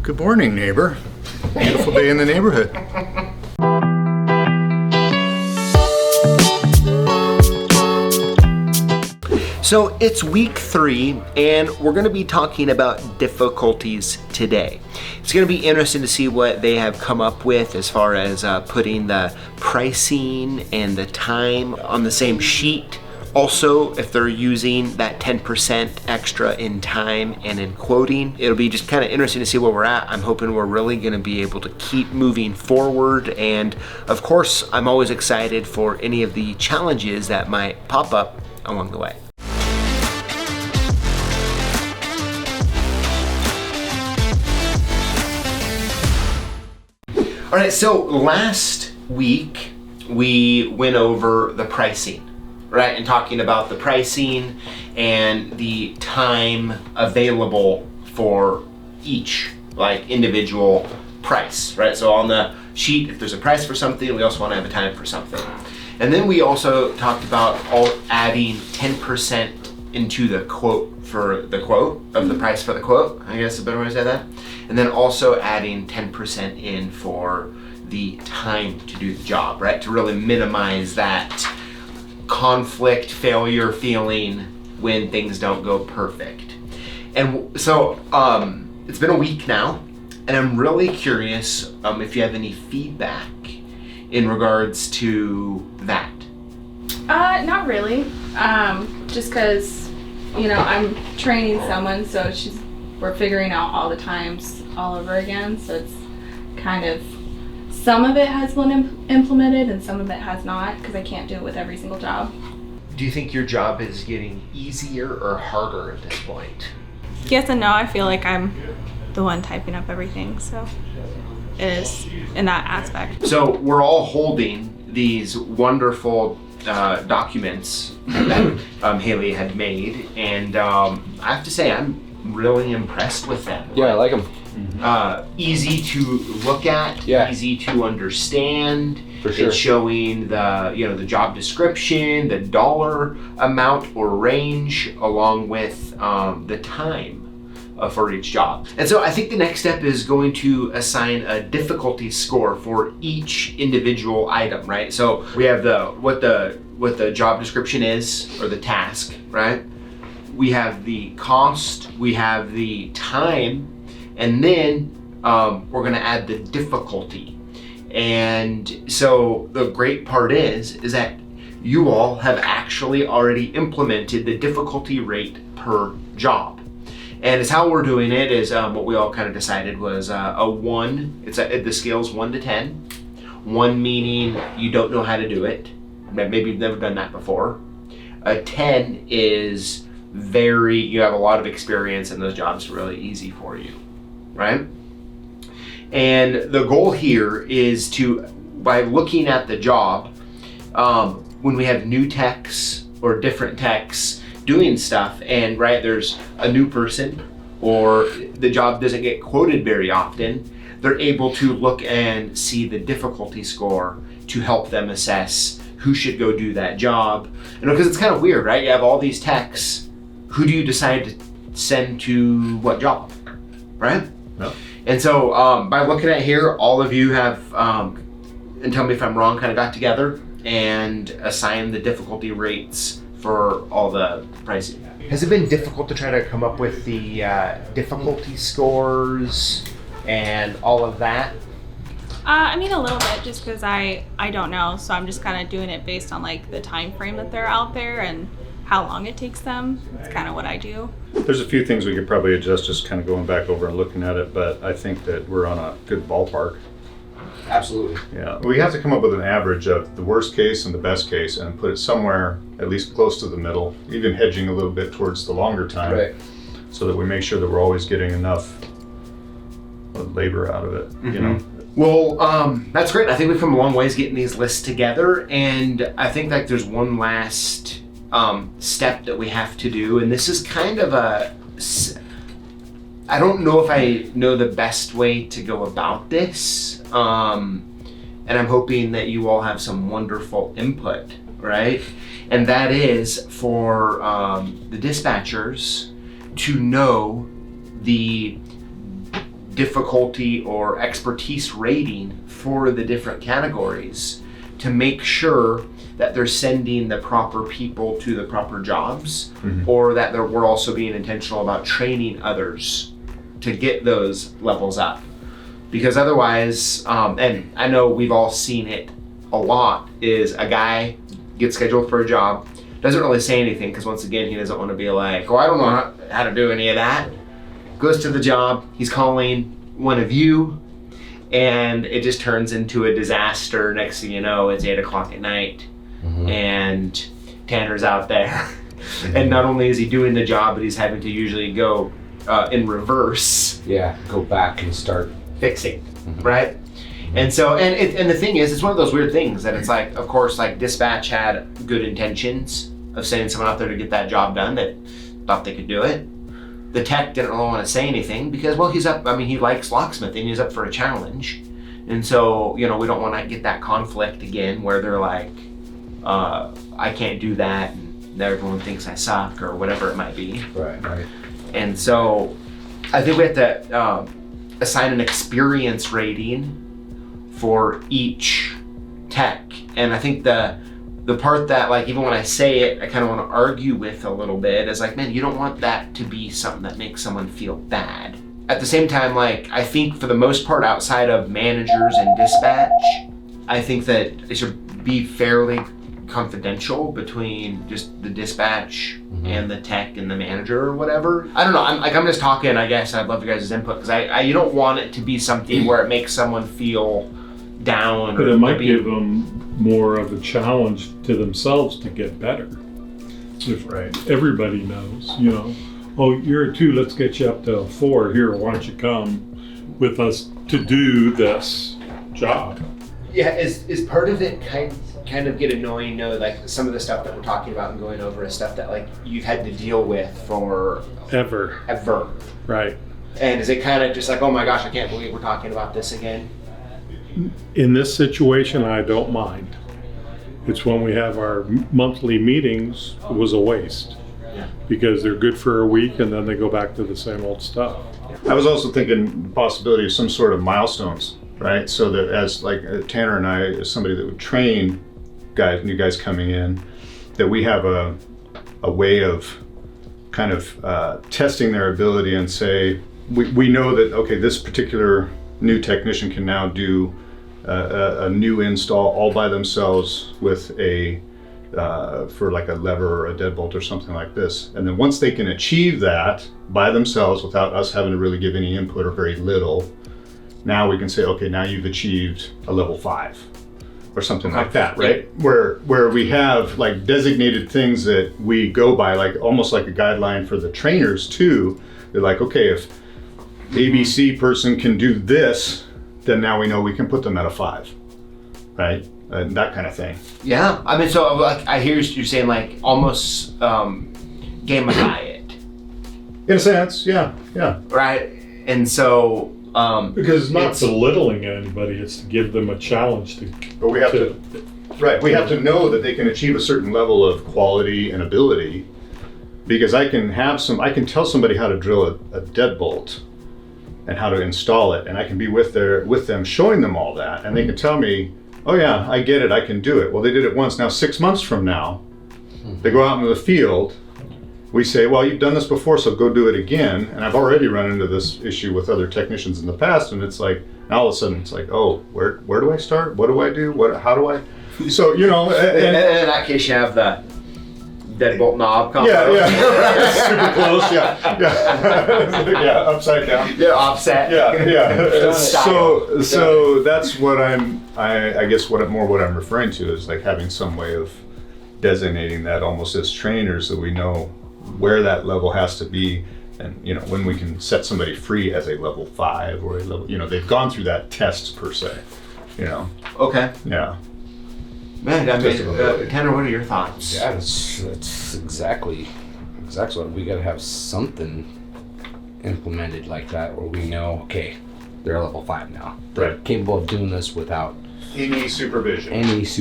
Good morning, neighbor. Beautiful day in the neighborhood. So it's week 3, and we're going to be talking about difficulties today. It's going to be interesting to see what they have come up with as far as putting the pricing and the time on the same sheet. Also, if they're using that 10% extra in time and in quoting, it'll be just kind of interesting to see where we're at. I'm hoping we're really going to be able to keep moving forward. And of course, I'm always excited for any of the challenges that might pop up along the way. All right, so last week we went over the pricing, right? And talking about the pricing and the time available for each individual price, right? So on the sheet, if there's a price for something, we also want to have a time for something. And then we also talked about adding 10% into the quote for the quote of the price for the quote, I guess a better way to say that. And then also adding 10% in for the time to do the job, right? To really minimize that conflict, failure feeling when things don't go perfect. And so it's been a week now, and I'm really curious if you have any feedback in regards to that. Not really. Just because, I'm training someone, so we're figuring out all the times all over again. So it's kind of, some of it has been implemented and some of it has not, because I can't do it with every single job. Do you think your job is getting easier or harder at this point? Yes and no. I feel like I'm the one typing up everything, so it is in that aspect. So we're all holding these wonderful documents that Haley had made, and I have to say I'm really impressed with them. Yeah, I like them. Easy to look at, easy to understand. For sure. It's showing the job description, the dollar amount or range, along with the time for each job. And so I think the next step is going to assign a difficulty score for each individual item, right? So we have what the job description is, or the task, right? We have the cost, we have the time, and then we're gonna add the difficulty. And so the great part is that you all have actually already implemented the difficulty rate per job. And it's how we're doing it is what we all kind of decided was a 1, the scale's 1 to 10. 1 meaning you don't know how to do it. Maybe you've never done that before. A 10 is you have a lot of experience and those jobs are really easy for you, right? And the goal here is by looking at the job, when we have new techs or different techs doing stuff, and there's a new person or the job doesn't get quoted very often, they're able to look and see the difficulty score to help them assess who should go do that job. And because it's kind of weird, right? You have all these techs, who do you decide to send to what job, right? No. And so by looking at here, all of you have, and tell me if I'm wrong, kind of got together and assigned the difficulty rates for all the pricing. Has it been difficult to try to come up with the difficulty scores and all of that? A little bit, just because I don't know, so I'm just kind of doing it based on the time frame that they're out there and how long it takes them. It's kind of what I do. There's a few things we could probably adjust, just kind of going back over and looking at it, but I think that we're on a good ballpark. Absolutely. Yeah, we have to come up with an average of the worst case and the best case and put it somewhere at least close to the middle, even hedging a little bit towards the longer time, right, so that we make sure that we're always getting enough labor out of it, Well, that's great. I think we've come a long ways getting these lists together, and I think there's one last step that we have to do, and this is kind of I don't know if I know the best way to go about this, and I'm hoping that you all have some wonderful input, right? And that is for the dispatchers to know the difficulty or expertise rating for the different categories to make sure that they're sending the proper people to the proper jobs, or that we're also being intentional about training others to get those levels up. Because otherwise, and I know we've all seen it a lot, is a guy gets scheduled for a job, doesn't really say anything because once again, he doesn't want to be like, oh, I don't know how to do any of that. Goes to the job, he's calling one of you, and it just turns into a disaster. Next thing you know, it's 8 o'clock at night, and Tanner's out there. And not only is he doing the job, but he's having to usually go in reverse. Yeah, go back and start fixing, right? And so, and the thing is, it's one of those weird things that it's like, of course, like dispatch had good intentions of sending someone out there to get that job done that thought they could do it. The tech didn't really want to say anything because, well, he's up, I mean, he likes locksmithing, he's up for a challenge. And so, you know, we don't want to get that conflict again where they're like, I can't do that, and everyone thinks I suck or whatever it might be. Right. And so I think we have to assign an experience rating for each tech. And I think the part that, like, even when I say it, I kind of want to argue with a little bit is like, man, you don't want that to be something that makes someone feel bad. At the same time, like, I think for the most part, outside of managers and dispatch, I think that it should be fairly confidential between just the dispatch and the tech and the manager or whatever. I don't know. I'm just talking. I guess I'd love your guys' input because you don't want it to be something where it makes someone feel down. But it might give them more of a challenge to themselves to get better. If everybody knows, you know, oh, you're a 2, let's get you up to a 4 here. Why don't you come with us to do this job? Yeah, is part of it kind of get annoying, like some of the stuff that we're talking about and going over is stuff that like you've had to deal with for ever. Right. And is it kind of just like, oh my gosh, I can't believe we're talking about this again? In this situation, I don't mind. It's when we have our monthly meetings, it was a waste. Yeah. Because they're good for a week and then they go back to the same old stuff. I was also thinking the possibility of some sort of milestones, right? So that as like Tanner and I, as somebody that would train new guys coming in, that we have a way of kind of testing their ability and say, we know that, okay, this particular new technician can now do a new install all by themselves with for like a lever or a deadbolt or something like this. And then once they can achieve that by themselves without us having to really give any input or very little, now we can say, okay, now you've achieved a level 5 or something like that, right? Yeah. Where we have like designated things that we go by, like almost like a guideline for the trainers too. They're like, okay, if ABC person can do this, then now we know we can put them at a 5, right? That kind of thing. Yeah, I mean, so like I hear you saying like almost gamify it. In a sense, yeah. Right, and so because it's not belittling anybody; it's to give them a challenge to. But we have to we have to know that they can achieve a certain level of quality and ability, because I can tell somebody how to drill a deadbolt and how to install it, and I can be with them showing them all that, and they can tell me, oh yeah, I get it, I can do it. Well, they did it once. Now 6 months from now, they go out into the field, we say, well, you've done this before, so go do it again. And I've already run into this issue with other technicians in the past, and it's like, now all of a sudden it's like, oh, where do I start? What do I do? How do I? So, you know. And in that case, you have the deadbolt knob combo. Yeah. Super close, yeah. Yeah, upside down. Yeah, offset. Yeah. So that's what I guess what I'm referring to is like having some way of designating that almost as trainers, so we know where that level has to be, and you know when we can set somebody free as a level 5 or a level, you know, they've gone through that test per se, you know. Okay. Yeah. Man, I mean, Tanner, what are your thoughts? Yeah, that's exactly what we got to have something implemented like that where we know, okay, they're level 5 now. They're capable of doing this without any supervision.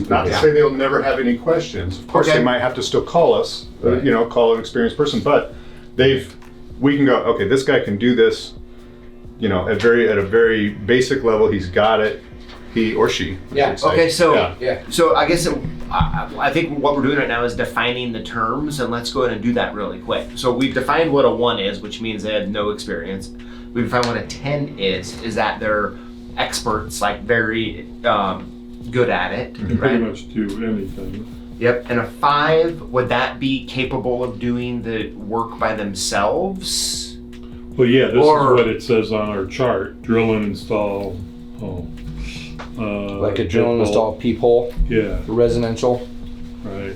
Not to say they'll never have any questions. Of course, they might have to still call us, you know, call an experienced person, but we can go, okay, this guy can do this. you know, at a very basic level, he's got it. He or she. I Yeah. should say. Okay, so Yeah. so I guess I think what we're doing right now is defining the terms, and let's go ahead and do that really quick. So we've defined what a 1 is, which means they have no experience. We've defined what a 10 is that they're experts, like very good at it, Can right? pretty much do anything. Yep. And a 5, would that be capable of doing the work by themselves? Well, yeah, this Or- is what it says on our chart. Drill and install. Like a drill and deadbolt. install peephole Yeah, for residential. right.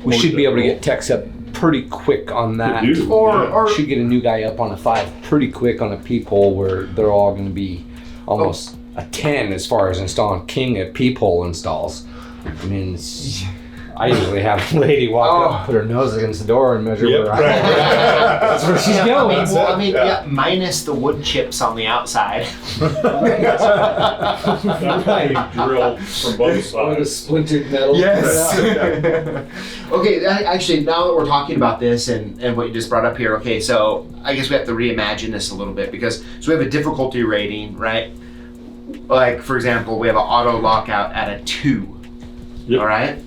We Or should be able to deadbolt. get techs up pretty quick on that. They do, Or yeah. or Should get a new guy up on a 5 pretty quick on a peephole where they're all going to be almost a 10 as far as installing king at peephole installs. I mean, I usually have a lady walk up, put her nose against the door and measure Yep, where right. that's where she's going. yeah, minus the wood chips on the outside. That would be drilled from both Or the sides. splintered metal. Okay, actually, now that we're talking about this and what you just brought up here, okay, so I guess we have to reimagine this a little bit because so we have a difficulty rating, right? Like, for example, we have an auto lockout at a 2, Yep. all right?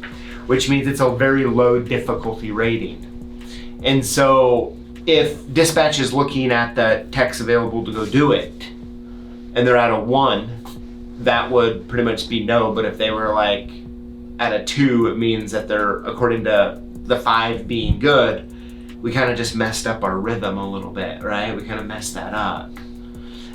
Which means it's a very low difficulty rating. And so if dispatch is looking at the techs available to go do it, and they're at a 1, that would pretty much be no, but if they were like at a 2, it means that they're, according to the 5 being good, we kind of just messed up our rhythm a little bit, right? We kind of messed that up.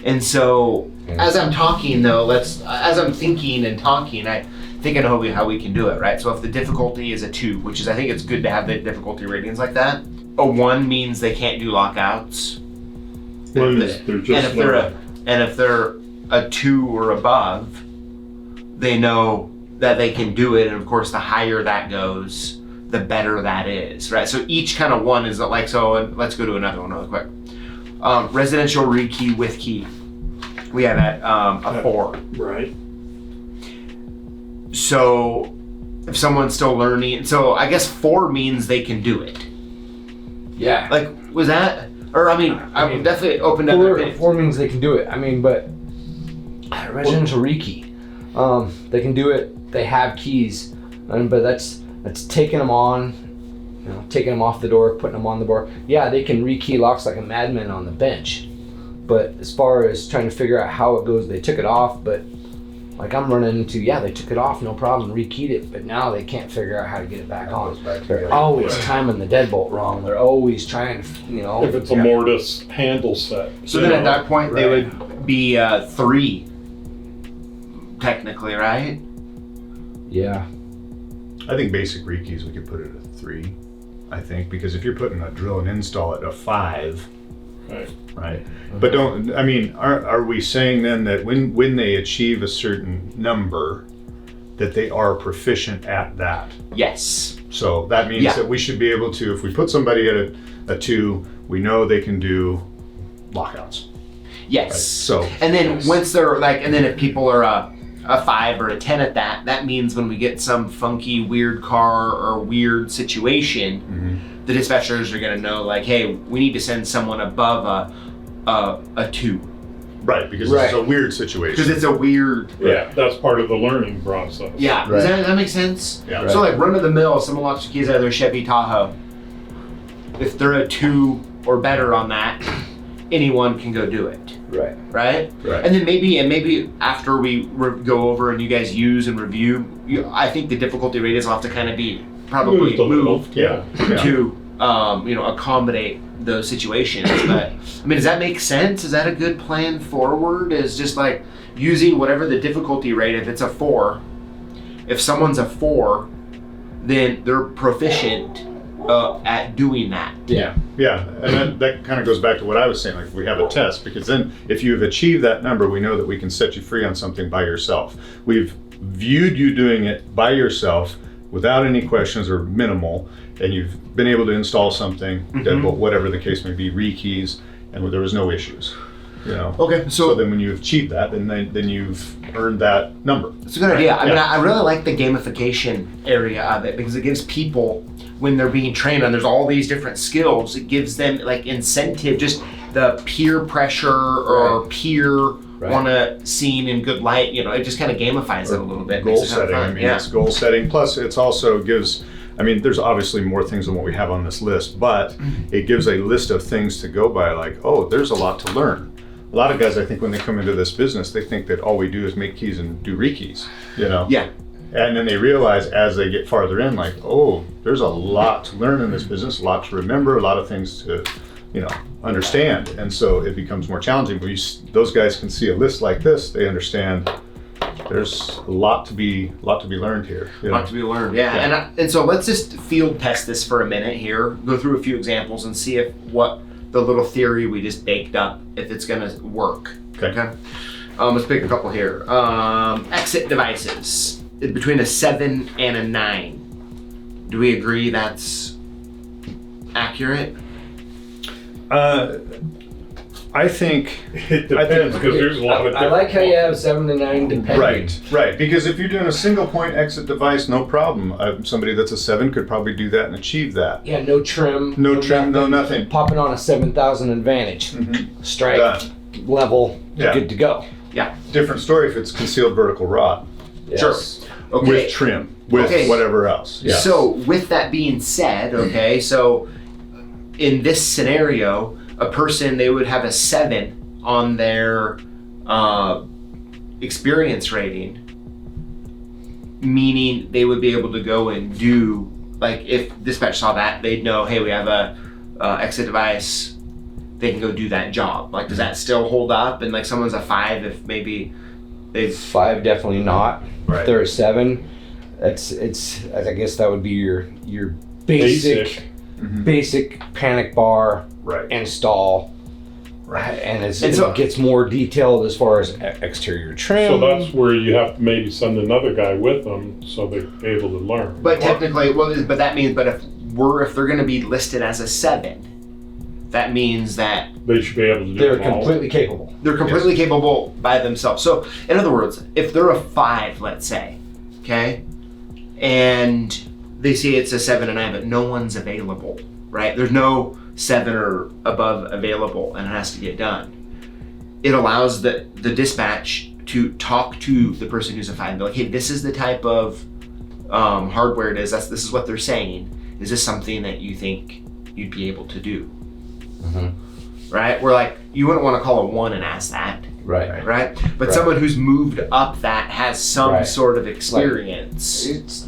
And so as I'm talking though, as I'm thinking and talking, I think I know how we can do it, right? So if the difficulty is a 2, which is, I think it's good to have the difficulty ratings like that. A 1 means they can't do lockouts. One is they're just And if they're a 2 or above, they know that they can do it, and of course the higher that goes, the better that is, right? So each kind of 1 is like, so and let's go to another one really quick. Residential rekey with key, we have at a 4. right. So if someone's still learning, so I guess 4 means they can do it. Yeah. Like, was that, or I mean, I would definitely open up. Four means they can do it. I mean, but residential rekey, they can do it. They have keys, but that's taking them on, you know, taking them off the door, putting them on the bar. Yeah, they can rekey locks like a madman on the bench, but as far as trying to figure out how it goes, they took it off. But like I'm running into, yeah, they took it off, no problem, rekeyed it, but now they can't figure out how to get it back on. They're always timing the deadbolt wrong. They're always trying to, you know. If it's a mortise handle set. So then at that point, they would be 3, technically, right? Yeah. I think basic rekeys we could put it at 3. I think because if you're putting a drill and install at a 5, right? But don't, I mean, are we saying then that when they achieve a certain number, that they are proficient at that? Yes. So that means that we should be able to, if we put somebody at a 2, we know they can do lockouts. Yes. Right? So And then once they're like, and then if people are a 5 or a 10 at that means when we get some funky, weird car or weird situation, the dispatchers are gonna know like, hey, we need to send someone above a 2. right, because it's a weird situation. Because it's a weird. Yeah, that's part of the learning process. Yeah. Right. Does that make sense? Yeah. So like run of the mill, someone locks the keys out of their Chevy Tahoe. If they're a 2 or better on that, anyone can go do it. Right. Right? Right. And then maybe after we go over and you guys use and review, I think the difficulty ratings will have to kind of be probably Moved a little, moved yeah. to accommodate those situations. But I mean, does that make sense? Is that a good plan forward? Is just like using whatever the difficulty rate. If it's a 4, if someone's a 4, then they're proficient at doing that. Yeah. Yeah, and that kind of goes back to what I was saying, like if we have a test, because then if you've achieved that number, we know that we can set you free on something by yourself. We've viewed you doing it by yourself without any questions or minimal, and you've been able to install something, deadbolt, whatever the case may be, rekeys, and there was no issues. You know. Okay, So then when you've achieved that, then you've earned that number. It's a good idea. I mean, Yeah. I really like the gamification area of it because it gives people, when they're being trained on, there's all these different skills, it gives them like incentive. Just the peer pressure or Right. peer Right. want to seen in good light. It just kind of gamifies it a little bit. Goal makes it kind of setting. fun. I mean, yeah. it's goal setting. Plus, it's also gives. I mean, there's obviously more things than what we have on this list, but it gives a list of things to go by. Like, oh, there's a lot to learn. A lot of guys, I think, when they come into this business, they think that all we do is make keys and do rekeys. Yeah. And then they realize as they get farther in, like, oh, there's a lot to learn in this business, a lot to remember, a lot of things to, understand. And so it becomes more challenging. But those guys can see a list like this, they understand there's a lot to be learned here. A lot to be learned. Yeah. And so let's just field test this for a minute here. Go through a few examples and see if what the little theory we just baked up, if it's going to work. Okay. Let's pick a couple here. Exit devices. Between a 7 and a 9. Do we agree that's accurate? I think It depends, because there's a lot of I like how you have 7 to 9 depending. right. Because if you're doing a single point exit device, no problem. Somebody that's a 7 could probably do that and achieve that. Yeah, no trim. No trim, no nothing. Popping on a 7,000 advantage. Strike, Done. level, Yeah. good to go. Yeah. Different story if it's concealed vertical rod Yes. Sure. Okay. with trim, with Okay. whatever else. Yes. So with that being said, okay, so in this scenario, a person, they would have a 7 on their experience rating, meaning they would be able to go and do, like if dispatch saw that, they'd know, hey, we have a exit device, they can go do that job. Like, does that still hold up? And like someone's a 5, if maybe they've 5 definitely not. Right. If they're a 7, it's I guess that would be your basic panic bar Right. install. Right. And And so- it gets more detailed as far as exterior trim. So that's where you have to maybe send another guy with them so they're able to learn. But technically, but that means, but if they're going to be listed as a 7, that means that They should be able to do they're them all. completely capable. they're completely capable by themselves. So, in other words, if they're a 5, let's say, okay, and they see it's a 7 and 9, but no one's available, right? There's no 7 or above available, and it has to get done. It allows the dispatch to talk to the person who's a 5 and be like, hey, this is the type of hardware it is. This is what they're saying. Is this something that you think you'd be able to do? Right? We're like, you wouldn't want to call a 1 and ask that, Right. right? But Right. someone who's moved up that has some Right. sort of experience. He's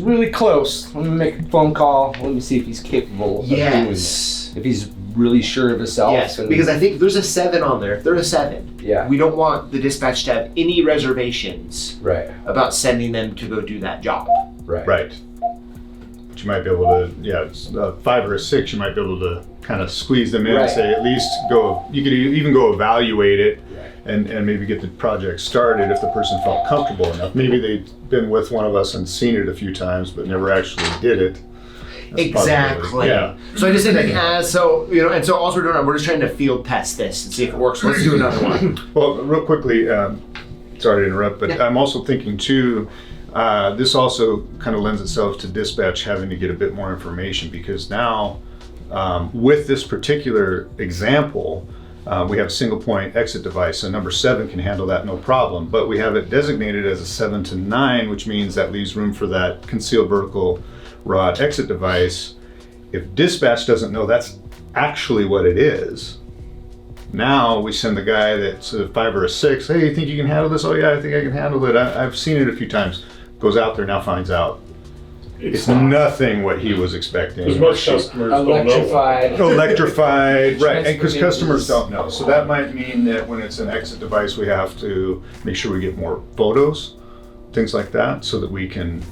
really close. Let me make a phone call. Let me see if he's capable of doing this. Yes. If he's really sure of himself. Yes, and- because I think there's a 7 on there. If they're a 7, yeah. we don't want the dispatch to have any reservations Right. about sending them to go do that job. Right. Right. But you might be able to, it's a 5 or a 6, you might be able to kind of squeeze them in Right. and say, at least go, you could even go evaluate it Right. and maybe get the project started if the person felt comfortable enough. Maybe they'd been with one of us and seen it a few times, but never actually did it. That's a Exactly. possibility. Yeah. So I just think and so also we're doing, we're just trying to field test this and see if it works. Let's do another one. Well, real quickly, sorry to interrupt, but Yeah. I'm also thinking too, this also kind of lends itself to dispatch having to get a bit more information, because now with this particular example, we have a single point exit device, so number 7 can handle that no problem, but we have it designated as a 7 to 9, which means that leaves room for that concealed vertical rod exit device. If dispatch doesn't know that's actually what it is, now we send the guy that's a 5 or a 6, hey, you think you can handle this? Oh yeah, I think I can handle it. I've seen it a few times. Goes out there, now finds out it's nothing what he was expecting. Because most customers don't know. Electrified. Electrified, right, and because Transportation. customers don't know. So that might mean that when it's an exit device, we have to make sure we get more photos, things like that, so that we can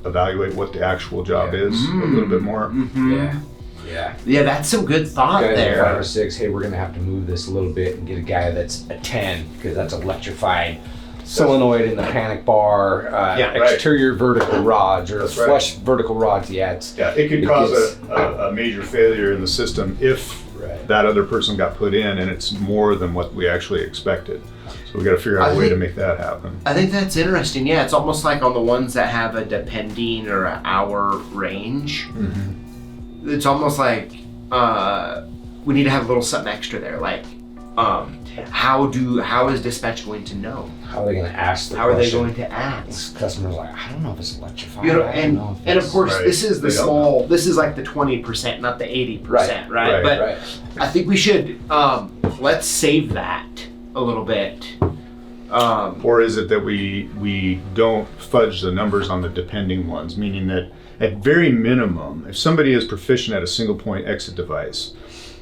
evaluate what the actual job is a little bit more. Yeah. Yeah. Yeah, that's some good thought Guys at 5 or there. 6, hey, we're gonna have to move this a little bit and get a guy that's a 10 because that's electrified solenoid in the panic bar, Yeah, right. exterior vertical rods or That's right. flush vertical rods. Yeah, it's Yeah, it could It cause gets- a major failure in the system if Right. that other person got put in and it's more than what we actually expected. So we got to figure out a way to make that happen. I think that's interesting. Yeah, it's almost like on the ones that have a depending or an hour range. It's almost like we need to have a little something extra there, like how is dispatch going to know? How are they going to ask the How are they question? going to ask? Customers are like, I don't know if it's electrified. You know, I don't know if and of it's-" course, Right. this is the They don't small. This is like the 20%, not the 80%, right? But Right. I think we should let's save that a little bit. Or is it that we don't fudge the numbers on the depending ones, meaning that at very minimum, if somebody is proficient at a single point exit device,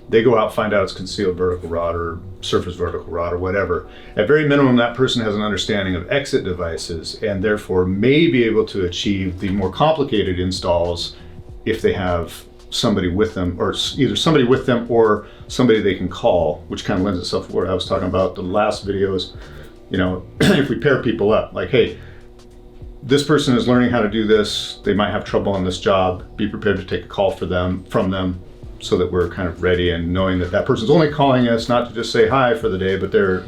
they go out, find out it's concealed vertical rod or surface vertical rod or whatever. At very minimum, that person has an understanding of exit devices and therefore may be able to achieve the more complicated installs if they have somebody with them, or either somebody with them or somebody they can call, which kind of lends itself to what I was talking about the last videos. You know, if we pair people up, like, hey, this person is learning how to do this, they might have trouble on this job, be prepared to take a call from them, so that we're kind of ready and knowing that that person's only calling us not to just say hi for the day, but they're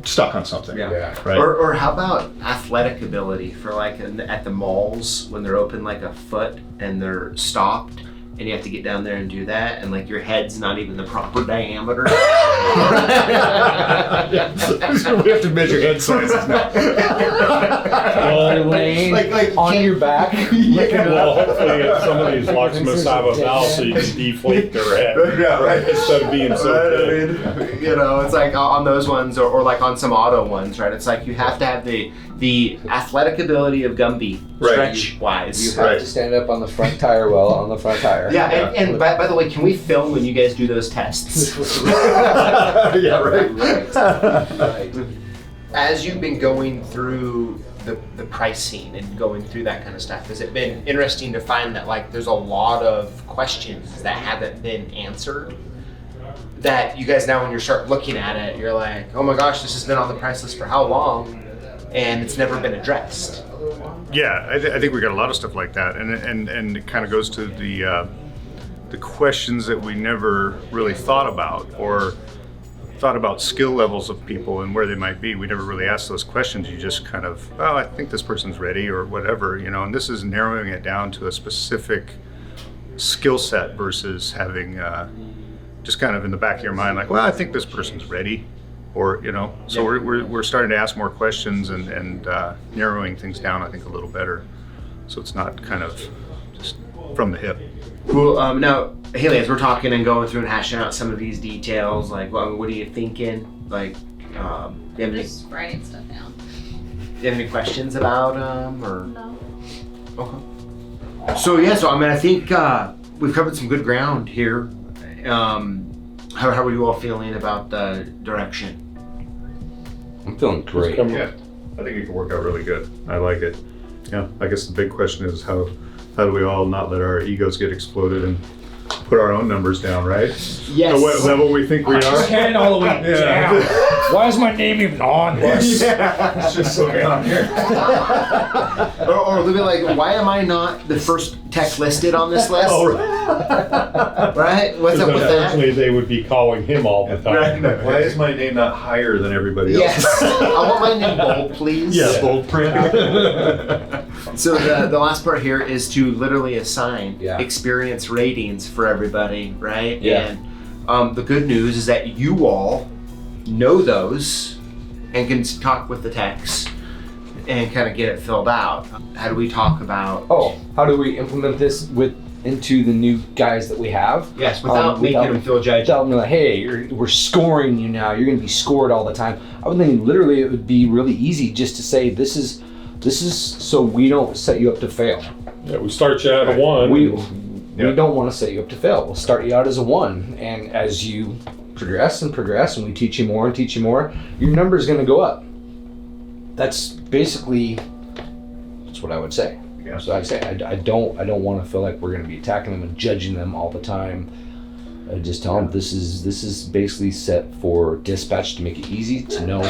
stuck on something. Yeah. Right. Or how about athletic ability for like at the malls when they're open like a foot and they're stopped and you have to get down there and do that and like your head's not even the proper diameter. We have to measure head sizes now. You're laying Like, on can't- your back. Well, hopefully some of these locksmiths have a valve so you can deflate their head. Yeah, right. Instead of being so big. I mean, you know, it's like on those ones or like on some auto ones, right? It's like you have to have the athletic ability of Gumby, Right. stretch wise. You have Right. to stand up on the front tire well on the front tire. Yeah, and by the way, can we film when you guys do those tests? Yeah, right. Right. As you've been going through the pricing and going through that kind of stuff, has it been interesting to find that like there's a lot of questions that haven't been answered? That you guys now when you start looking at it, you're like, oh my gosh, this has been on the price list for how long? And it's never been addressed. Yeah, I think we got a lot of stuff like that, and it kind of goes to the questions that we never really thought about, or thought about skill levels of people and where they might be. We never really asked those questions. You just kind of, oh, I think this person's ready or whatever, you know. And this is narrowing it down to a specific skill set versus having just kind of in the back of your mind, like, well, I think this person's ready. Or, you know, so we're starting to ask more questions and narrowing things down, I think, a little better. So it's not kind of just from the hip. Cool. Now, Haley, as we're talking and going through and hashing out some of these details, like, well, what are you thinking? Like, do you have I'm just writing stuff down. any questions about them? Or No. okay. So yeah, so I mean, I think we've covered some good ground here. How are you all feeling about the direction? I'm feeling great. Yeah, I think it can work out really good. I like it. Yeah, I guess the big question is how do we all not let our egos get exploded and put our own numbers down, right? Yes. At what level we think we are. Head all the way down. Why is my name even on this? It's just looking on here. Or they'll be like, why am I not the first tech listed on this list? Oh, right. Right? What's up with that? Actually, they would be calling him all the time. Why is my name not higher than everybody else? Yes. I want my name bold, please. Yeah, bold print. So the last part here is to literally assign Yeah. experience ratings for everybody, right? Yeah. And the good news is that you all know those and can talk with the techs and kind of get it filled out. How do we talk about? Oh, how do we implement this into the new guys that we have? Yes, without making them feel judged. Tell them like, hey, we're scoring you now. You're going to be scored all the time. I would think literally it would be really easy just to say this is so we don't set you up to fail. Yeah, we start you at a 1. We Yeah. don't want to set you up to fail. We'll start you out as a 1, and as you progress, and we teach you more and teach you more, your number is going to go up. That's what I would say. Yeah. So I'd say I don't want to feel like we're going to be attacking them and judging them all the time. I just tell them this is basically set for dispatch to make it easy to know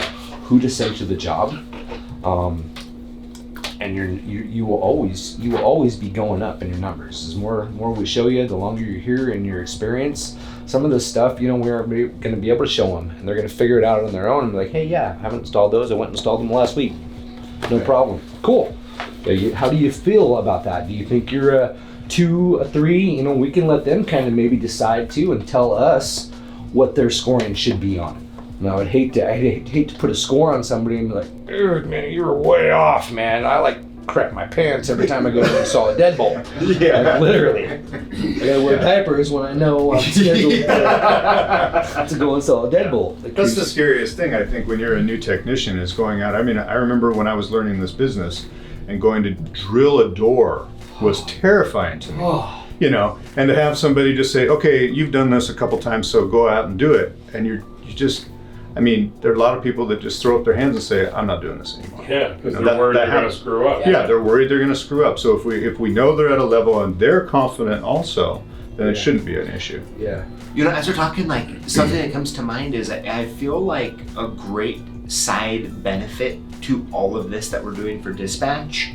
who to send to the job. And you will always be going up in your numbers. As more we show you, the longer you're here in your experience, some of this stuff, you know, we're going to be able to show them, and they're going to figure it out on their own and be like, hey, yeah, I haven't installed those. I went and installed them last week. No problem. Cool. How do you feel about that? Do you think you're a 2, a 3? You know, we can let them kind of maybe decide too and tell us what their scoring should be on it. And I'd hate to put a score on somebody and be like, dude, man, you were way off, man. I like crap my pants every time I go to install a deadbolt. Like, literally. I gotta wear diapers when I know I'm scheduled to go install a deadbolt. Like, That's the scariest thing, I think, when you're a new technician is going out. I mean, I remember when I was learning this business and going to drill a door was terrifying to me. You know, and to have somebody just say, okay, you've done this a couple times, so go out and do it. And you just, I mean, there are a lot of people that just throw up their hands and say, I'm not doing this anymore. Yeah, because You know, they're worried they're going to happens. screw up. Yeah, they're worried they're going to screw up. So if we know they're at a level and they're confident also, then it shouldn't be an issue. yeah. You know, as we're talking, like, something that comes to mind is I feel like a great side benefit to all of this that we're doing for dispatch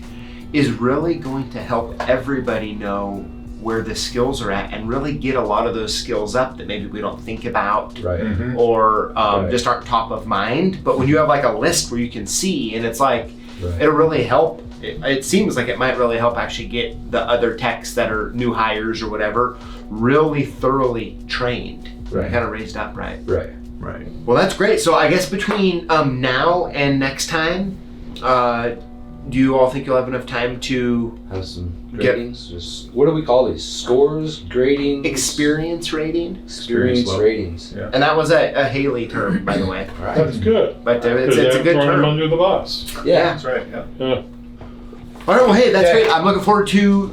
is really going to help everybody know where the skills are at and really get a lot of those skills up that maybe we don't think about Right. or Right. just aren't top of mind. But when you have like a list where you can see, and it's like, Right. it'll really help. It seems like it might really help actually get the other techs that are new hires or whatever really thoroughly trained, Right. kind of raised up, right? Right. Right. Well, that's great. So I guess between now and next time, do you all think you'll have enough time to Have some Get- ratings. Just, what do we call these? Scores, gradings, experience rating? experience level. ratings. Yeah. And that was a Haley term, by the way. Right. That's good. But Because it's a they're good throwing them term. under the bus. Yeah. That's right, yeah. Yeah. All right, well, hey, that's Okay. great. I'm looking forward to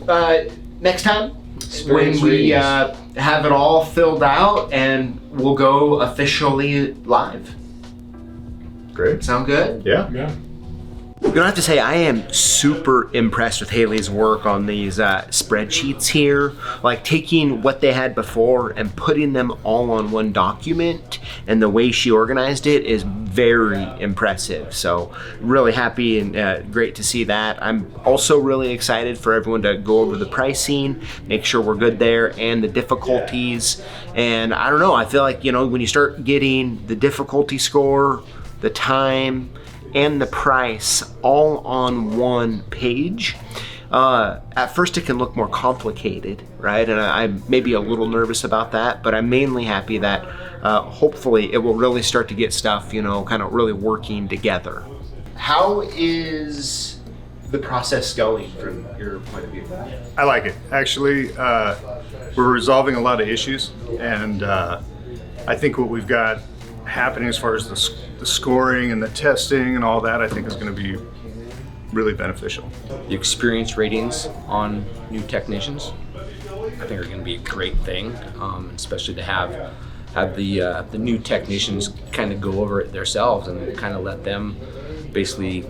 next time Experience when we ratings. have it all filled out and we'll go officially live. Great. Sound good? Yeah. Yeah. You don't have to say, I am super impressed with Haley's work on these spreadsheets here. Like taking what they had before and putting them all on one document, and the way she organized it is very impressive. So really happy and great to see that. I'm also really excited for everyone to go over the pricing, make sure we're good there, and the difficulties. And I don't know, I feel like, you know, when you start getting the difficulty score, the time, and the price all on one page, at first it can look more complicated, right? And I'm maybe a little nervous about that, but I'm mainly happy that hopefully it will really start to get stuff, you know, kind of really working together. How is the process going from your point of view? I like it. Actually, we're resolving a lot of issues, and I think what we've got happening as far as the scoring and the testing and all that, I think is going to be really beneficial. The experience ratings on new technicians, I think, are going to be a great thing, especially to have the new technicians kind of go over it themselves and kind of let them basically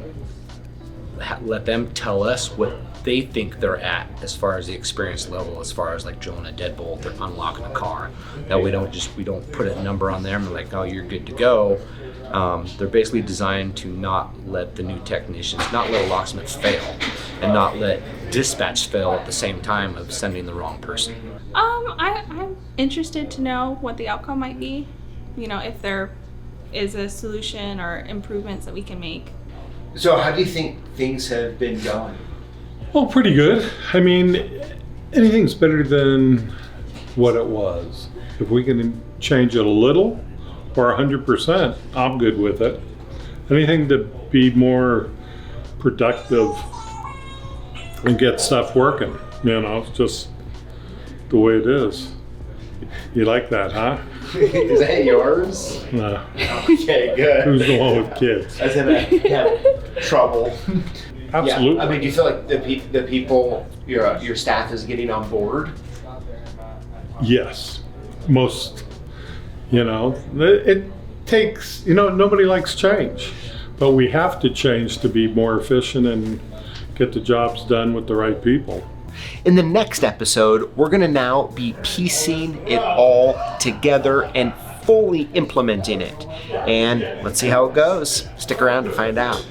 let them tell us what they think they're at as far as the experience level, as far as like drilling a deadbolt or unlocking a car. That we don't put a number on them and like, oh, you're good to go. They're basically designed to not let the new technicians, not let a locksmith fail, and not let dispatch fail at the same time of sending the wrong person. I'm interested to know what the outcome might be. You know, if there is a solution or improvements that we can make. So how do you think things have been going? Well, pretty good. I mean, anything's better than what it was. If we can change it a little or 100%, I'm good with it. Anything to be more productive and get stuff working, you know, it's just the way it is. You like that, huh? Is that yours? No. Okay, good. Who's the one with kids? I was in trouble. Absolutely. Yeah. I mean, do you feel like the people, your staff is getting on board? Yes. Most, you know, it takes, you know, nobody likes change, but we have to change to be more efficient and get the jobs done with the right people. In the next episode, we're gonna now be piecing it all together and fully implementing it. And let's see how it goes. Stick around to find out.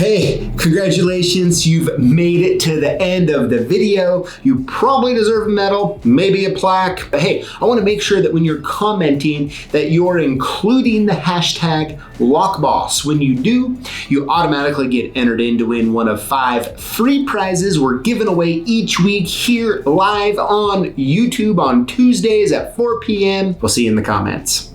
Hey, congratulations, you've made it to the end of the video. You probably deserve a medal, maybe a plaque, but hey, I wanna make sure that when you're commenting that you're including the hashtag lockboss. When you do, you automatically get entered in to win one of 5 free prizes we're giving away each week here live on YouTube on Tuesdays at 4 p.m. We'll see you in the comments.